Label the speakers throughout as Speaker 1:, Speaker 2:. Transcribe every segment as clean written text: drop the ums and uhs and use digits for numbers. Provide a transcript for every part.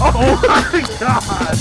Speaker 1: Oh my god!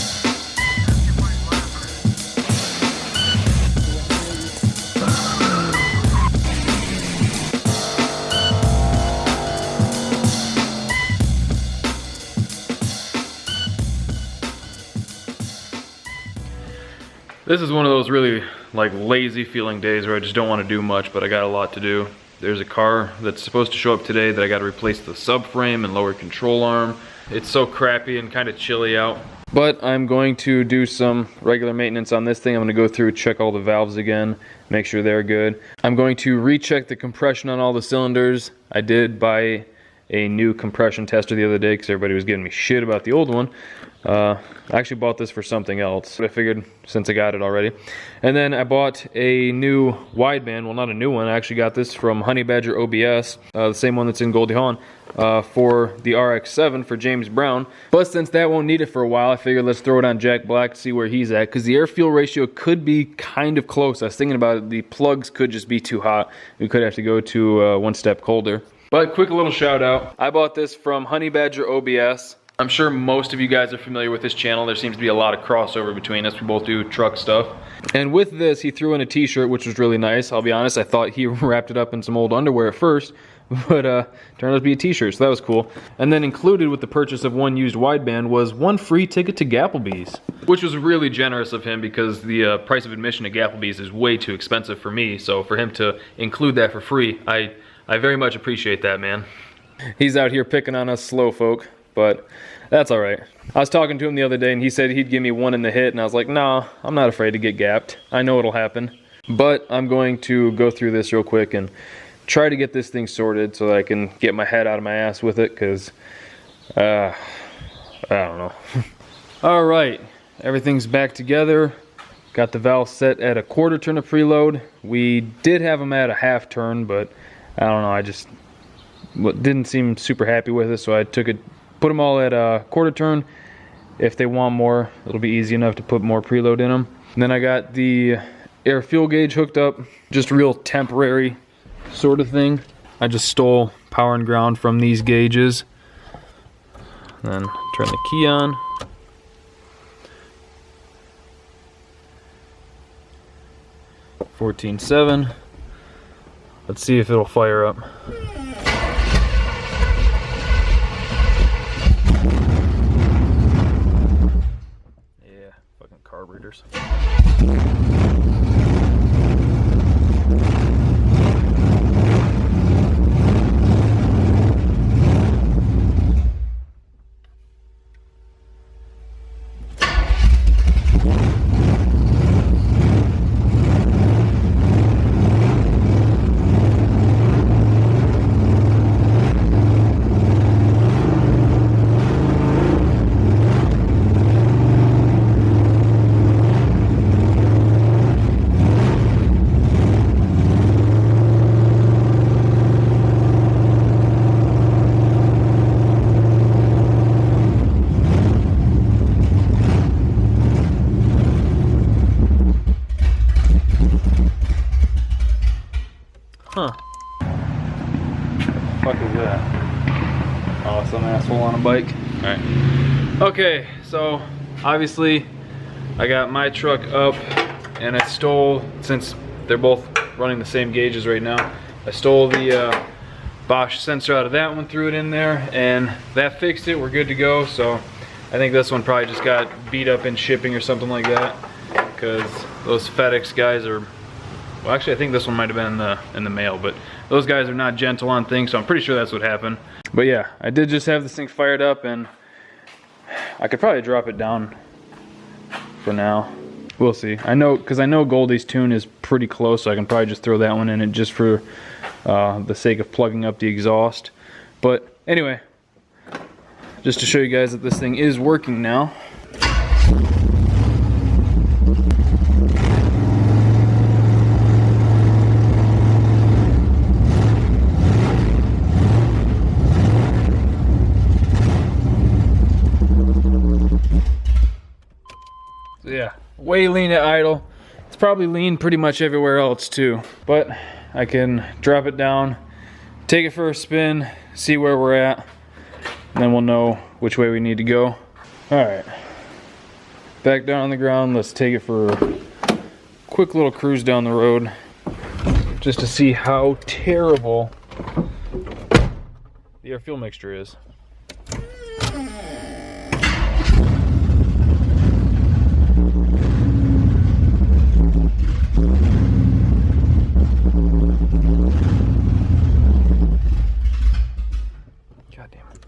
Speaker 1: This is one of those really like lazy feeling days where I just don't want to do much, but I got a lot to do. There's a car that's supposed to show up today that I got to replace the subframe and lower control arm. It's so crappy and kind of chilly out. But I'm going to do some regular maintenance on this thing. I'm going to go through, check all the valves again, make sure they're good. I'm going to recheck the compression on all the cylinders. I did buy a new compression tester the other day because everybody was giving me shit about the old one. I actually bought this for something else, but I figured since I got it already. And then I bought a new wideband. Well, not a new one. I actually got this from Honey Badger OBS, the same one that's in Goldie Hawn, for the RX-7 for James Brown. But since that won't need it for a while, I figured let's throw it on Jack Black to see where he's at, because the air-fuel ratio could be kind of close. I was thinking about it. The plugs could just be too hot. We could have to go to one step colder. But quick little shout out. I bought this from Honey Badger OBS. I'm sure most of you guys are familiar with this channel. There seems to be a lot of crossover between us. We both do truck stuff. And with this, he threw in a t-shirt, which was really nice. I'll be honest, I thought he wrapped it up in some old underwear at first, but turned out to be a t-shirt, so that was cool. And then included with the purchase of one used wideband was one free ticket to Gapplebee's, which was really generous of him because the price of admission to Gapplebee's is way too expensive for me. So for him to include that for free, I very much appreciate that, man. He's out here picking on us slow folk. But that's all right. I was talking to him the other day and he said he'd give me one in the hit, and I was like, nah, I'm not afraid to get gapped. I know it'll happen. But I'm going to go through this real quick and try to get this thing sorted so that I can get my head out of my ass with it, because I don't know. All right, everything's back together. Got the valve set at a 1/4 turn of preload. We did have them at a 1/2 turn, but I don't know, I just didn't seem super happy with it, so I put them all at a 1/4 turn. If they want more, it'll be easy enough to put more preload in them. And then I got the air fuel gauge hooked up, just real temporary sort of thing. I just stole power and ground from these gauges. Then turn the key on. $14.7. Let's see if it'll fire up. Carburetors. Huh. What the fuck is that? Oh, some asshole on a bike. Alright. Okay, so obviously I got my truck up and I stole, since they're both running the same gauges right now, I stole the Bosch sensor out of that one, threw it in there, and that fixed it. We're good to go. So I think this one probably just got beat up in shipping or something like that, because those FedEx guys are, well, actually I think this one might have been in the mail, but those guys are not gentle on things, so I'm pretty sure that's what happened. But yeah, I did just have this thing fired up, and I could probably drop it down for now. We'll see. I know, because I know Goldie's tune is pretty close, so I can probably just throw that one in it just for the sake of plugging up the exhaust. But anyway, just to show you guys that this thing is working now. So yeah, way lean at idle. It's probably lean pretty much everywhere else too, but I can drop it down, take it for a spin, see where we're at, and then we'll know which way we need to go. Alright, back down on the ground. Let's take it for a quick little cruise down the road just to see how terrible the air fuel mixture is. God damn it.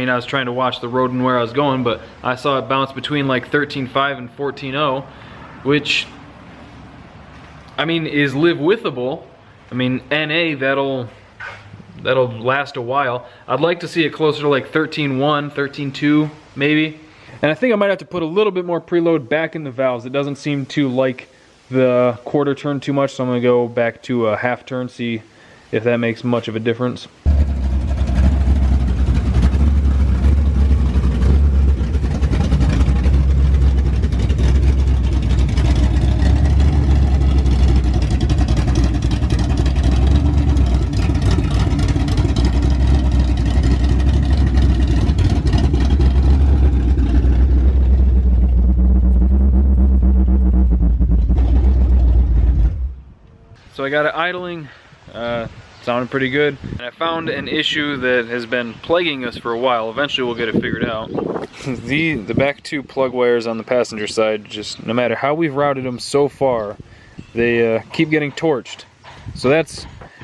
Speaker 1: I was trying to watch the road and where I was going, but I saw it bounce between like 13.5 and 14.0, which, I mean, is live-withable. I mean, NA, that'll last a while. I'd like to see it closer to like 13.1, 13.2, maybe. And I think I might have to put a little bit more preload back in the valves. It doesn't seem to like the quarter turn too much, so I'm gonna go back to a half turn, see if that makes much of a difference. So I got it idling, sounded pretty good. And I found an issue that has been plaguing us for a while. Eventually we'll get it figured out. The back two plug wires on the passenger side, just no matter how we've routed them so far, they keep getting torched. So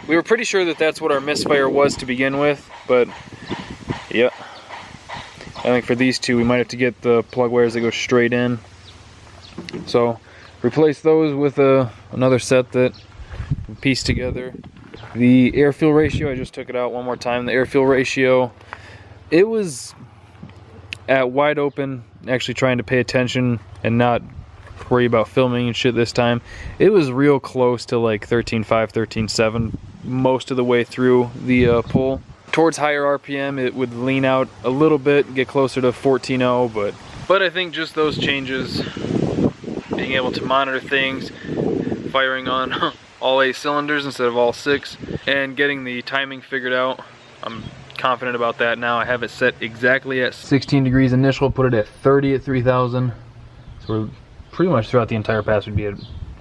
Speaker 1: we were pretty sure that that's what our misfire was to begin with, but yeah. I think for these two we might have to get the plug wires that go straight in. So replace those with another set that piece together. The air fuel ratio, I just took it out one more time. The air fuel ratio, it was at wide open, actually trying to pay attention and not worry about filming and shit this time. It was real close to like 13.5, 13.7 most of the way through the pull. Towards higher RPM, it would lean out a little bit, get closer to 14.0, but I think just those changes, being able to monitor things, firing on all 8 cylinders instead of all 6, and getting the timing figured out. I'm confident about that now. I have it set exactly at 16 degrees initial, put it at 30 at 3000. So we're pretty much throughout the entire pass would be at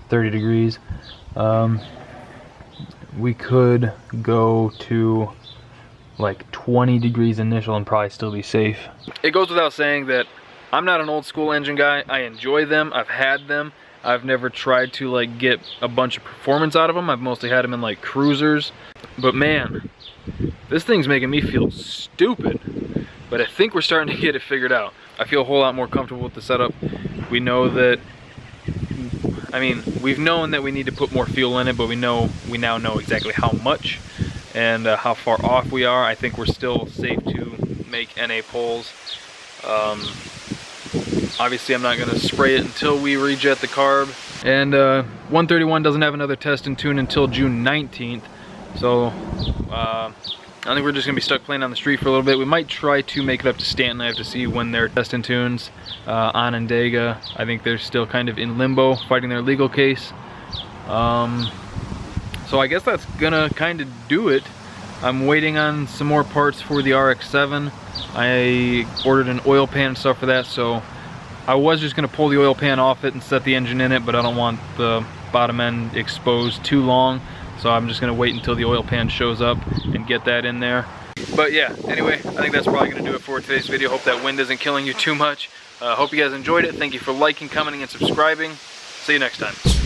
Speaker 1: 30 degrees. We could go to like 20 degrees initial and probably still be safe. It goes without saying that I'm not an old school engine guy. I enjoy them, I've had them, I've never tried to like get a bunch of performance out of them. I've mostly had them in like cruisers. But man, this thing's making me feel stupid. But I think we're starting to get it figured out. I feel a whole lot more comfortable with the setup. We know that, I mean, we've known that we need to put more fuel in it, but we now know exactly how much and how far off we are. I think we're still safe to make NA pulls. Obviously I'm not going to spray it until we rejet the carb. And 131 doesn't have another test and tune until June 19th. So I think we're just going to be stuck playing on the street for a little bit. We might try to make it up to Stanton. I have to see when they're testing tunes. Onondaga, I think they're still kind of in limbo, fighting their legal case. So I guess that's gonna kind of do it. I'm waiting on some more parts for the RX-7. I ordered an oil pan and stuff for that, so I was just gonna pull the oil pan off it and set the engine in it, but I don't want the bottom end exposed too long. So I'm just gonna wait until the oil pan shows up and get that in there. But yeah, anyway, I think that's probably gonna do it for today's video. Hope that wind isn't killing you too much. Hope you guys enjoyed it. Thank you for liking, commenting, and subscribing. See you next time.